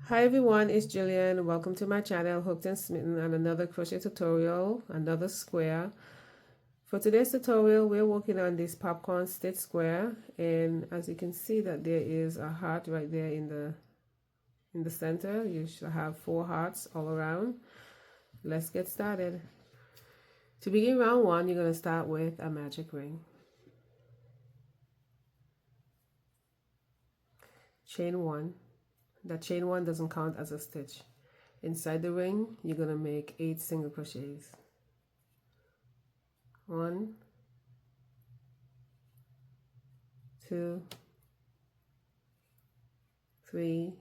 Hi everyone, it's Gillian. Welcome to my channel, Hooked and Smitten, and another crochet tutorial, another square. For today's tutorial, we're working on this popcorn stitch square, and as you can see that there is a heart right there in the center. You should have 4 hearts all around. Let's get started. To begin round 1, you're going to start with a magic ring. Chain 1. That chain 1 doesn't count as a stitch. Inside the ring, you're going to make 8 single crochets. 1, 2, 3,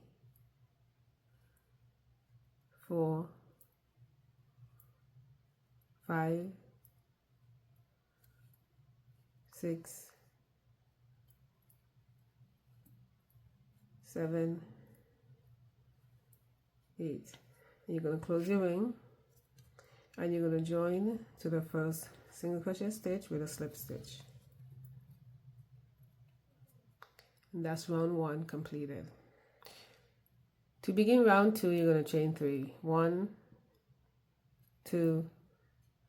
4, 5, 6, 7, 8. You're going to close your ring and you're going to join to the first single crochet stitch with a slip stitch. And that's round 1 completed. To begin round 2, you're going to chain 3. 1, 2,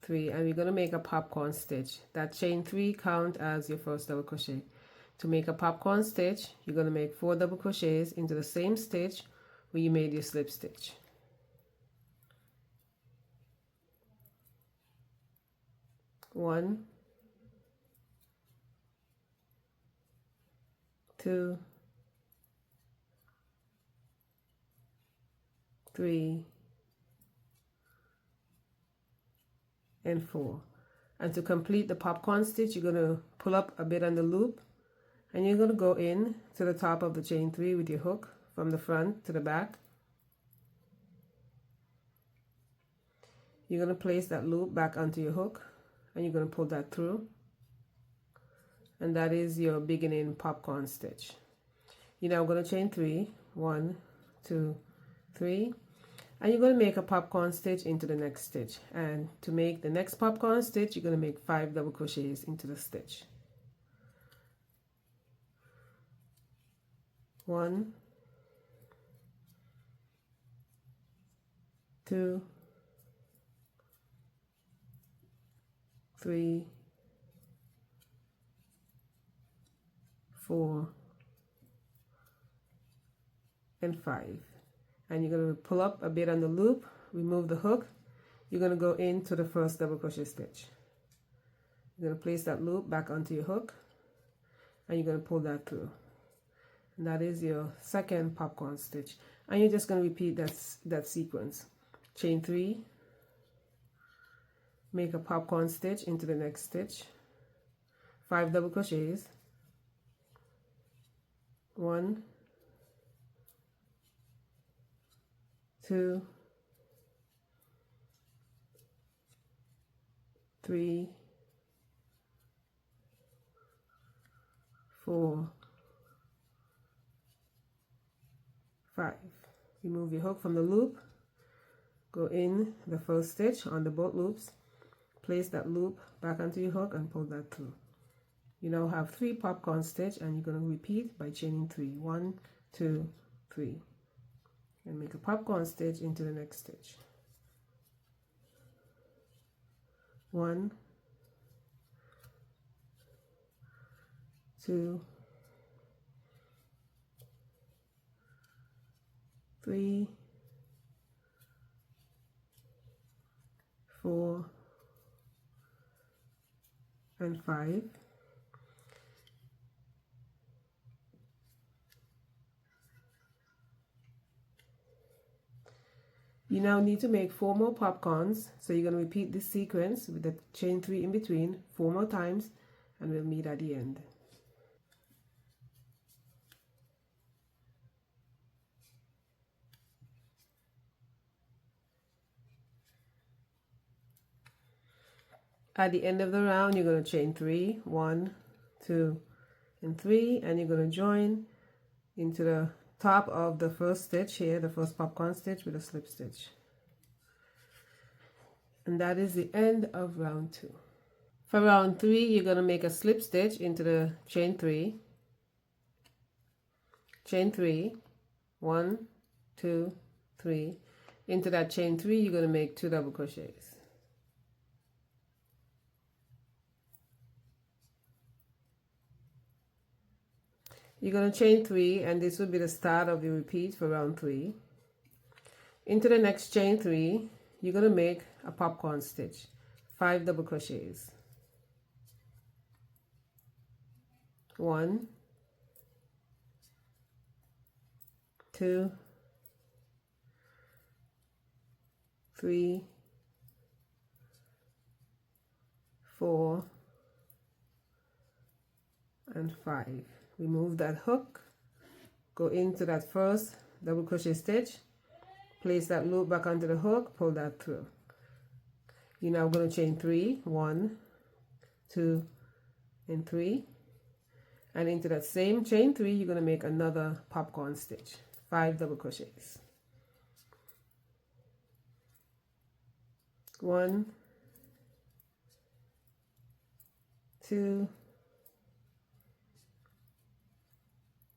3, and we're going to make a popcorn stitch. That chain 3 count as your first double crochet. To make a popcorn stitch, you're going to make 4 double crochets into the same stitch where you made your slip stitch. 1, 2, 3, and 4. And to complete the popcorn stitch, you're going to pull up a bit on the loop and you're going to go in to the top of the chain 3 with your hook from the front to the back. You're going to place that loop back onto your hook and you're going to pull that through, and that is your beginning popcorn stitch. You're now going to chain 3, 1, 2, 3, and you're going to make a popcorn stitch into the next stitch. And to make the next popcorn stitch, you're going to make 5 double crochets into the stitch. 1, 2, 3, 4, and 5. And you're going to pull up a bit on the loop, remove the hook. You're going to go into the first double crochet stitch. You're going to place that loop back onto your hook and you're going to pull that through. And that is your second popcorn stitch. And you're just going to repeat that sequence. Chain 3, make a popcorn stitch into the next stitch, 5 double crochets, 1, 2, 3, 4, 5. Remove your hook from the loop, go in the first stitch on the both loops, place that loop back onto your hook and pull that through. You now have 3 popcorn stitch and you're going to repeat by chaining 3. 1, 2, 3. And make a popcorn stitch into the next stitch. 1, 2, 3, 4, and 5. You now need to make 4 more popcorns, so you're going to repeat this sequence with the chain 3 in between 4 more times, and we'll meet at the end. At the end of the round, you're going to chain 3, 1, 2, and 3, and you're going to join into the top of the first stitch here, the first popcorn stitch, with a slip stitch. And that is the end of round 2. For round 3, you're going to make a slip stitch into the chain 3, chain 3, 1, 2, 3. Into that chain 3, you're going to make 2 double crochets. You're going to chain 3, and this will be the start of the repeat for round 3. Into the next chain 3, you're going to make a popcorn stitch, 5 double crochets. 1, 2, 3, 4, and 5. Remove that hook, go into that first double crochet stitch, place that loop back onto the hook, pull that through. You're now going to chain 3, 1, 2, and 3, and into that same chain 3, you're going to make another popcorn stitch, 5 double crochets. 1, 2,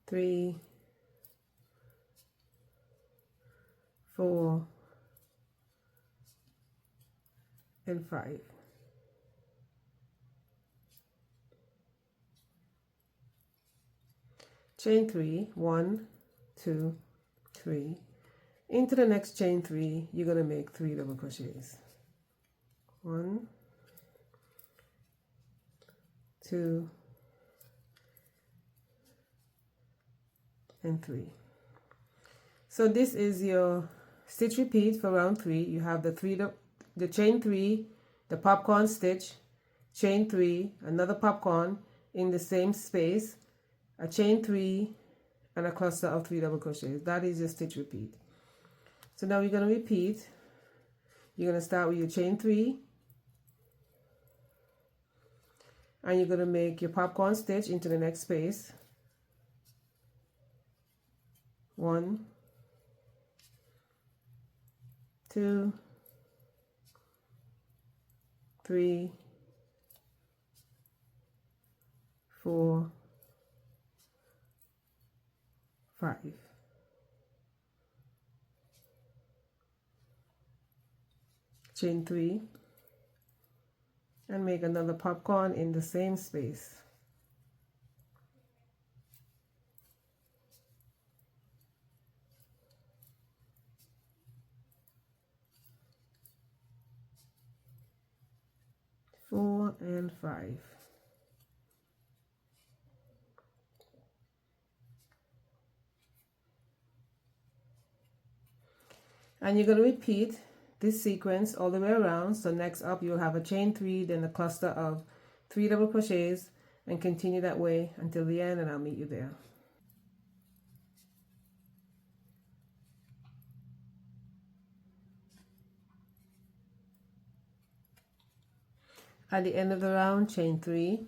3, 4, and 5. Chain 3, 1, 2, 3. Into the next chain 3, you're going to make 3 double crochets. 1, 2, and 3. So this is your stitch repeat for round 3. You have the chain 3, the popcorn stitch, chain 3, another popcorn in the same space, a chain 3, and a cluster of 3 double crochets. That is your stitch repeat. So now we're going to repeat. You're going to start with your chain 3, and you're going to make your popcorn stitch into the next space. 1, 2, 3, 4, 5. Chain 3 and make another popcorn in the same space. Four and 5. And you're going to repeat this sequence all the way around. So next up you'll have a chain 3, then a cluster of 3 double crochets, and continue that way until the end, and I'll meet you there. At the end of the round, chain 3,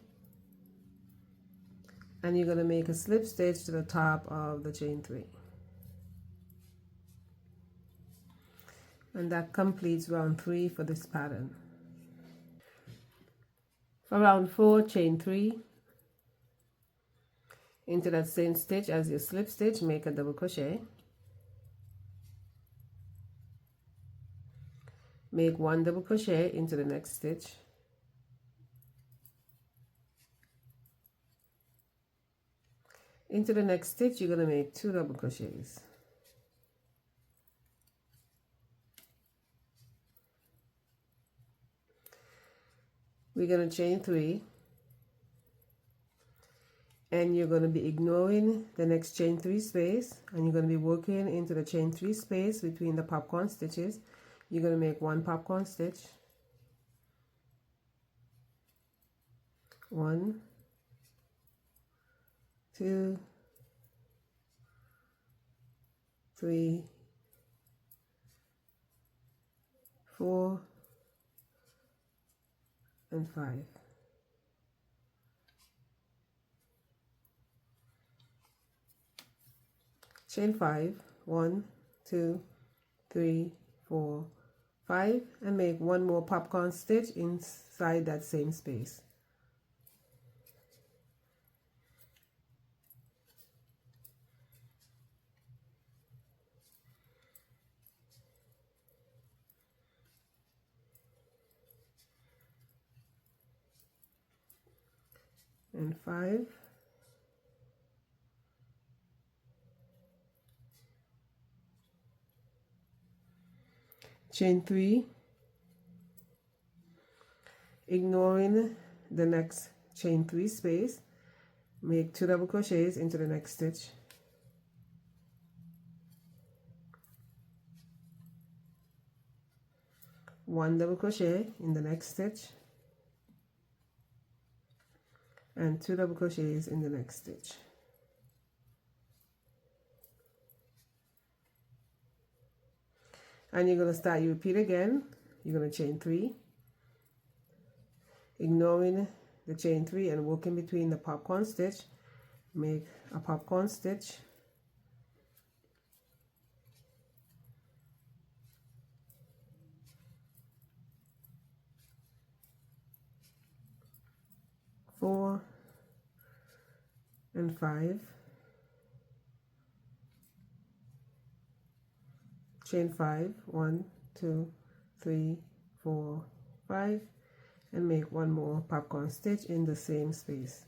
and you're going to make a slip stitch to the top of the chain 3. And that completes round 3 for this pattern. For round 4, chain 3, into that same stitch as your slip stitch, make a double crochet, make 1 double crochet into the next stitch, into the next stitch you're going to make 2 double crochets, we're going to chain 3, and you're going to be ignoring the next chain 3 space, and you're going to be working into the chain 3 space between the popcorn stitches. You're going to make 1 popcorn stitch, 1, 2, 3, 4, and 5. Chain 5, 1, 2, 3, 4, 5, and make 1 more popcorn stitch inside that same space. and 5, chain 3, ignoring the next chain 3 space, make 2 double crochets into the next stitch, one double crochet in the next stitch, and 2 double crochets in the next stitch. And you're going to start your repeat again. You're going to chain 3, ignoring the chain 3 and working between the popcorn stitch, make a popcorn stitch, four and 5, chain 5, 1, 2, 3, 4, 5, and make one more popcorn stitch in the same space.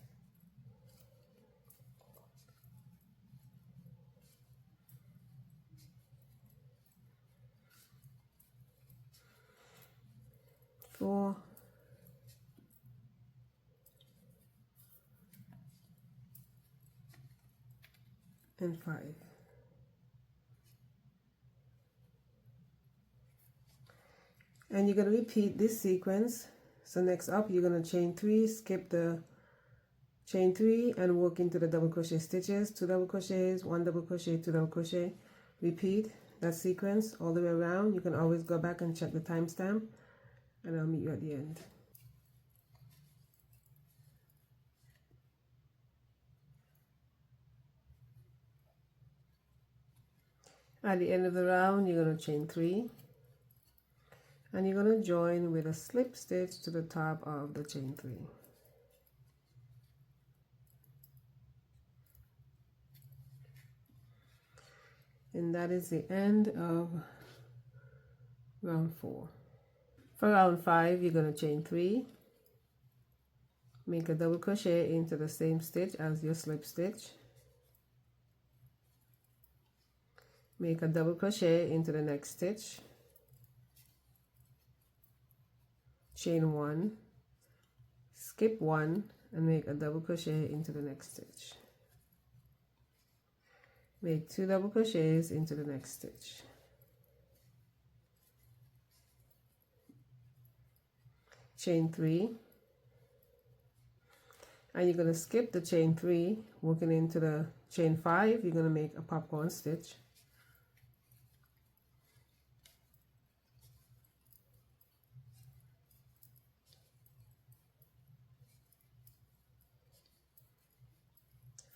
Four and 5. And you're going to repeat this sequence. So next up, you're going to chain 3, skip the chain 3 and work into the double crochet stitches, 2 double crochets, 1 double crochet, 2 double crochet. Repeat that sequence all the way around. You can always go back and check the timestamp, and I'll meet you at the end. At the end of the round, you're going to chain 3, and you're going to join with a slip stitch to the top of the chain 3. And that is the end of round 4. For round 5, you're going to chain 3, make a double crochet into the same stitch as your slip stitch, make a double crochet into the next stitch, chain 1, skip 1 and make a double crochet into the next stitch, make 2 double crochets into the next stitch, chain 3, and you're going to skip the chain 3, working into the chain 5. You're going to make a popcorn stitch,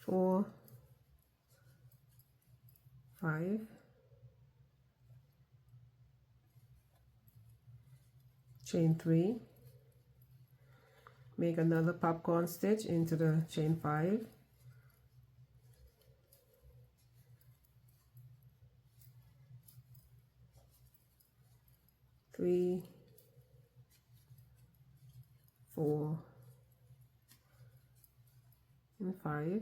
four, 5, chain 3, make another popcorn stitch into the chain 5, three, 4 and 5,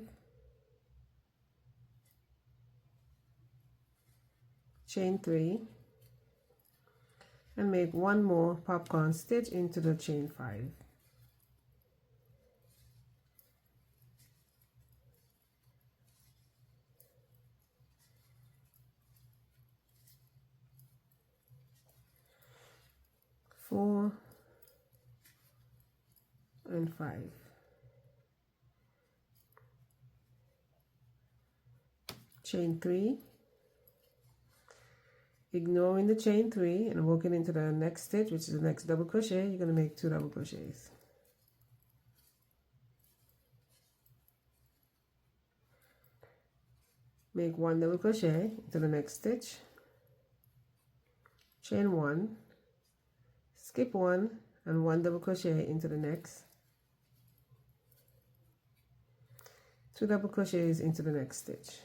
chain 3, and make one more popcorn stitch into the chain 5. Four and 5, chain 3, ignoring the chain 3 and working into the next stitch, which is the next double crochet. You're going to make 2 double crochets, make 1 double crochet into the next stitch, chain 1, skip 1 and 1 double crochet into the next, 2 double crochets into the next stitch,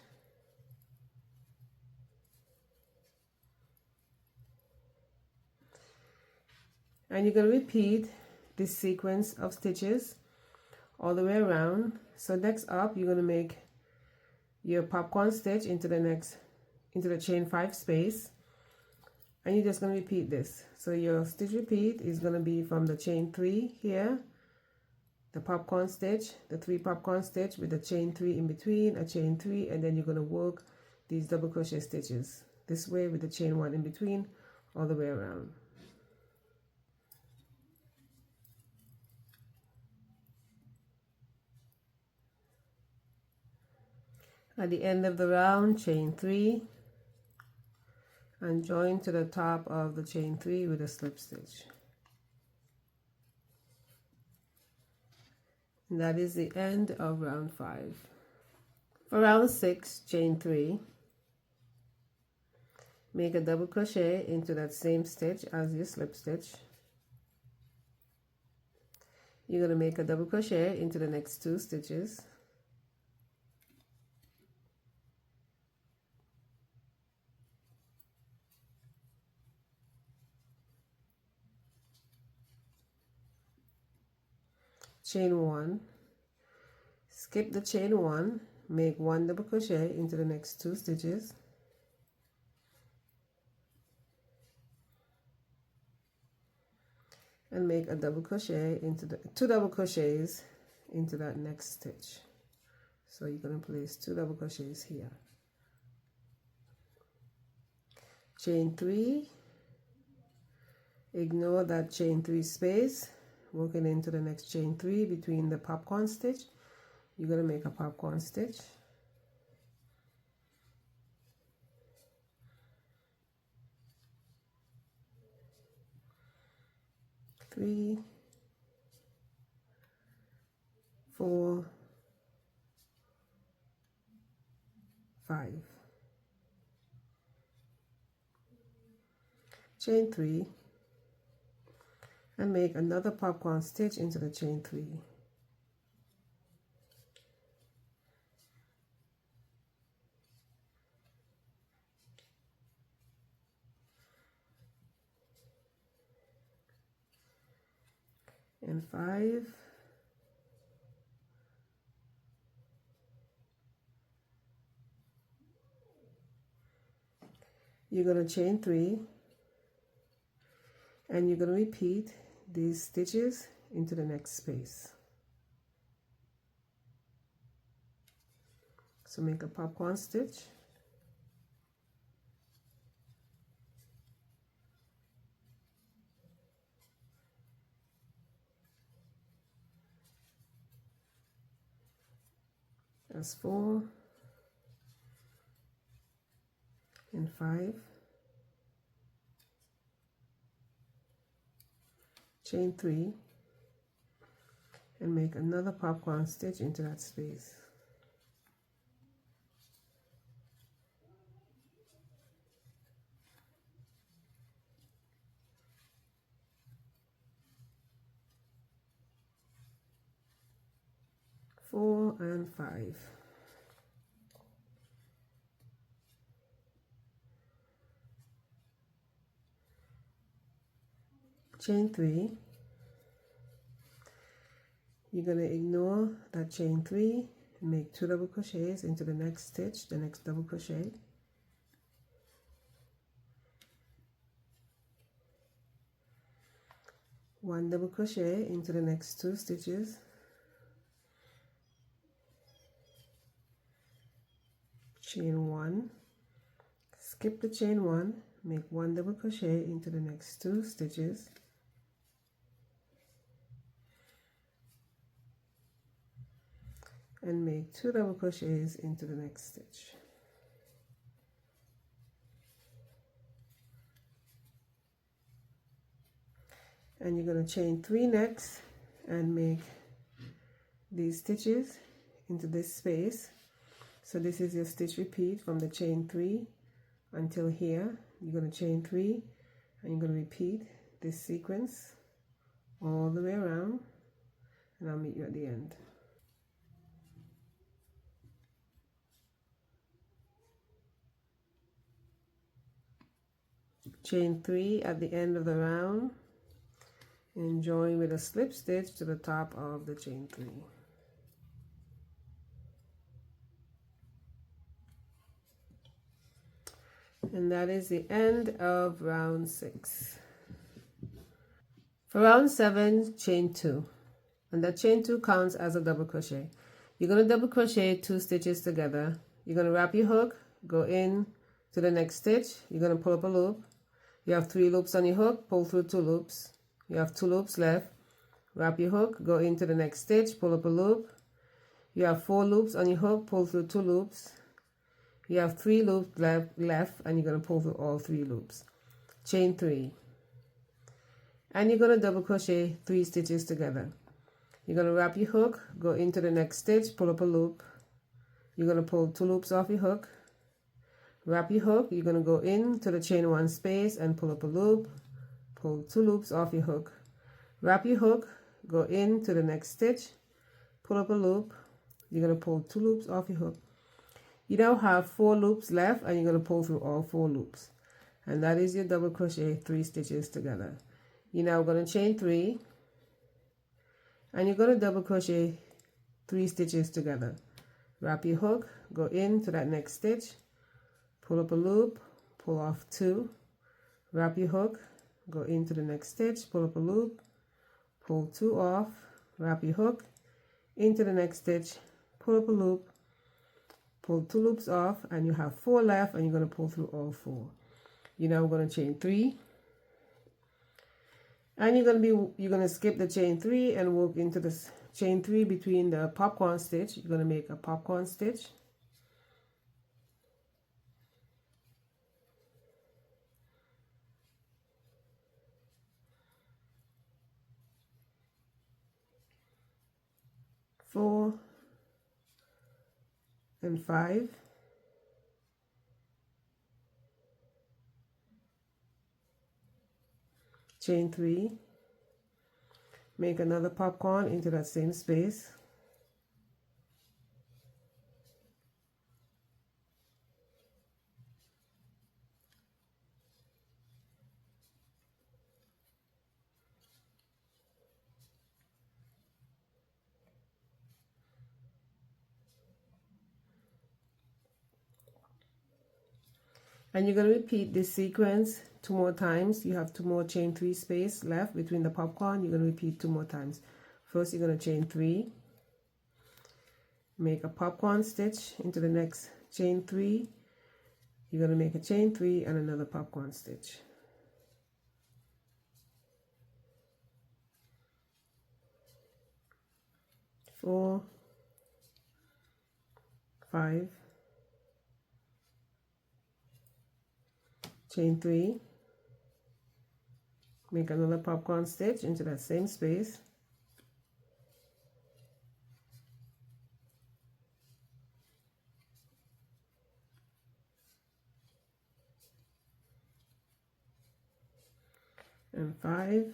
and you're going to repeat this sequence of stitches all the way around. So next up, you're going to make your popcorn stitch into the chain 5 space, and you're just going to repeat this. So your stitch repeat is going to be from the chain 3 here, the popcorn stitch, the 3 popcorn stitch with the chain 3 in between, a chain 3, and then you're going to work these double crochet stitches this way with the chain 1 in between all the way around. At the end of the round, chain 3 and join to the top of the chain 3 with a slip stitch. And that is the end of round 5. For round 6, chain 3, make a double crochet into that same stitch as your slip stitch. You're going to make a double crochet into the next 2 stitches. Chain 1, skip the chain 1, make 1 double crochet into the next 2 stitches, and make a double crochet into the 2 double crochets into that next stitch. So you're going to place 2 double crochets here. Chain 3, ignore that chain 3 space, working into the next chain 3 between the popcorn stitch. You're going to make a popcorn stitch, three, 4, 5, chain 3, and make another popcorn stitch into the chain 3. And 5, you're going to chain 3, and you're going to repeat these stitches into the next space. So make a popcorn stitch, that's 4 and 5, chain 3, and make another popcorn stitch into that space. Four and 5. Chain 3. You're going to ignore that chain 3 and make 2 double crochets into the next stitch, the next double crochet. One double crochet into the next 2 stitches. Chain 1, skip the chain 1, make 1 double crochet into the next 2 stitches, and make 2 double crochets into the next stitch. And you're going to chain 3 next and make these stitches into this space. So this is your stitch repeat from the chain 3 until here. You're going to chain 3 and you're going to repeat this sequence all the way around, and I'll meet you at the end. Chain 3 at the end of the round and join with a slip stitch to the top of the chain 3. And that is the end of round 6. For round 7, chain 2, and that chain 2 counts as a double crochet. You're going to double crochet 2 stitches together. You're going to wrap your hook, go in to the next stitch. You're going to pull up a loop. You have 3 loops on your hook, pull through 2 loops. You have 2 loops left. Wrap your hook, go into the next stitch, pull up a loop. You have 4 loops on your hook, pull through 2 loops. You have 3 loops left, and you're going to pull through all 3 loops. Chain 3. And you're going to double crochet 3 stitches together. You're going to wrap your hook, go into the next stitch, pull up a loop. You're going to pull 2 loops off your hook. Wrap your hook, you're going to go into the chain 1 space and pull up a loop. Pull 2 loops off your hook. Wrap your hook, go into the next stitch, pull up a loop. You're going to pull 2 loops off your hook. You now have 4 loops left, and you're going to pull through all 4 loops. And that is your double crochet 3 stitches together. You're now going to chain 3, and you're going to double crochet 3 stitches together. Wrap your hook, go into that next stitch, pull up a loop, pull off 2, wrap your hook, go into the next stitch, pull up a loop, pull 2 off, wrap your hook, into the next stitch, pull up a loop, pull 2 loops off, and you have 4 left, and you're going to pull through all 4. You're now going to chain 3. And you're going to skip the chain 3 and work into this chain 3 between the popcorn stitch. You're going to make a popcorn stitch. Four and 5. Chain 3, make another popcorn into that same space. And you're going to repeat this sequence 2 more times. You have 2 more chain 3 space left between the popcorn. You're going to repeat 2 more times. First, you're going to chain 3, make a popcorn stitch into the next chain 3. You're going to make a chain 3 and another popcorn stitch. Four, 5, chain 3, make another popcorn stitch into that same space, and 5,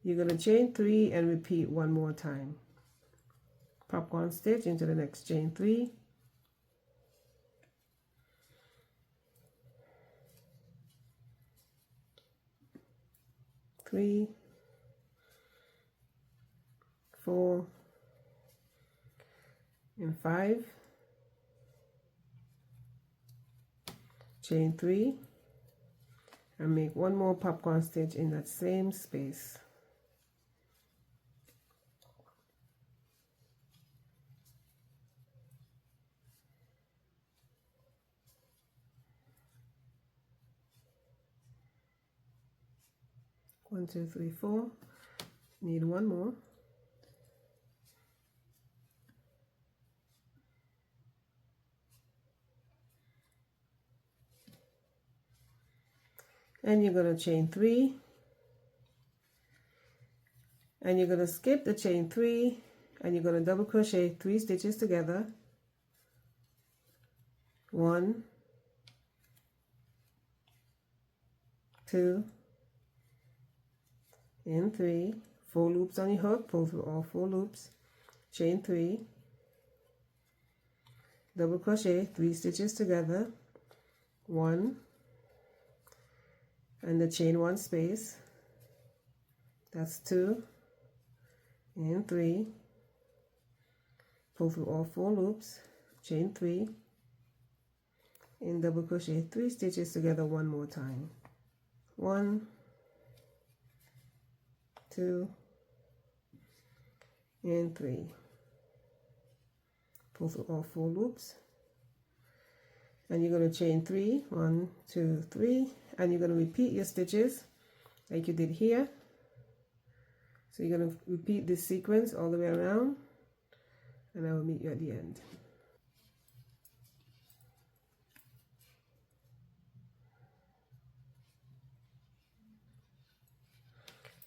you're going to chain 3 and repeat 1 more time. Popcorn stitch into the next chain 3, three, 4, and 5, chain 3, and make 1 more popcorn stitch in that same space. One, 2, 3, 4. Need 1 more. And you're going to chain 3, and you're going to skip the chain 3, and you're going to double crochet 3 stitches together. 1, 2, and 3. 4 loops on your hook, pull through all 4 loops, chain 3, double crochet 3 stitches together, 1, and the chain 1 space, that's 2 and 3, pull through all 4 loops, chain 3, and double crochet 3 stitches together one more time. 1, 2, and 3. Pull through all 4 loops, and you're going to chain 3, 1, 2, 3, and you're going to repeat your stitches like you did here. So you're going to repeat this sequence all the way around, and I will meet you at the end.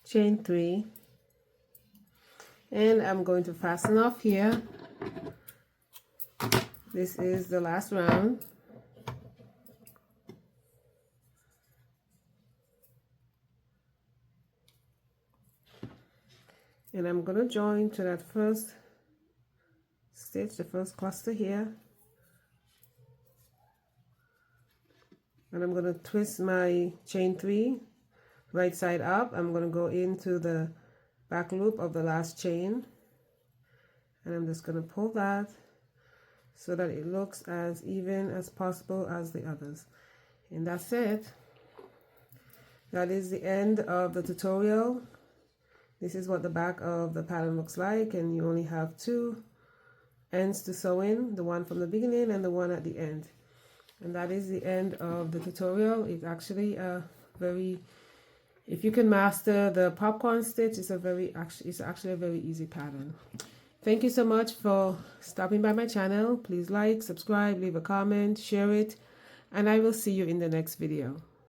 Chain 3, and I'm going to fasten off here. This is the last round. And I'm going to join to that first stitch, the first cluster here. And I'm going to twist my chain 3 right side up. I'm going to go into the back loop of the last chain, and I'm just going to pull that so that it looks as even as possible as the others. And that's it. That is the end of the tutorial. This is what the back of the pattern looks like, and you only have 2 ends to sew in, the one from the beginning and the one at the end. And that is the end of the tutorial. It's actually a very, if you can master the popcorn stitch, it's actually a very easy pattern. Thank you so much for stopping by my channel. Please like, subscribe, leave a comment, share it, and I will see you in the next video.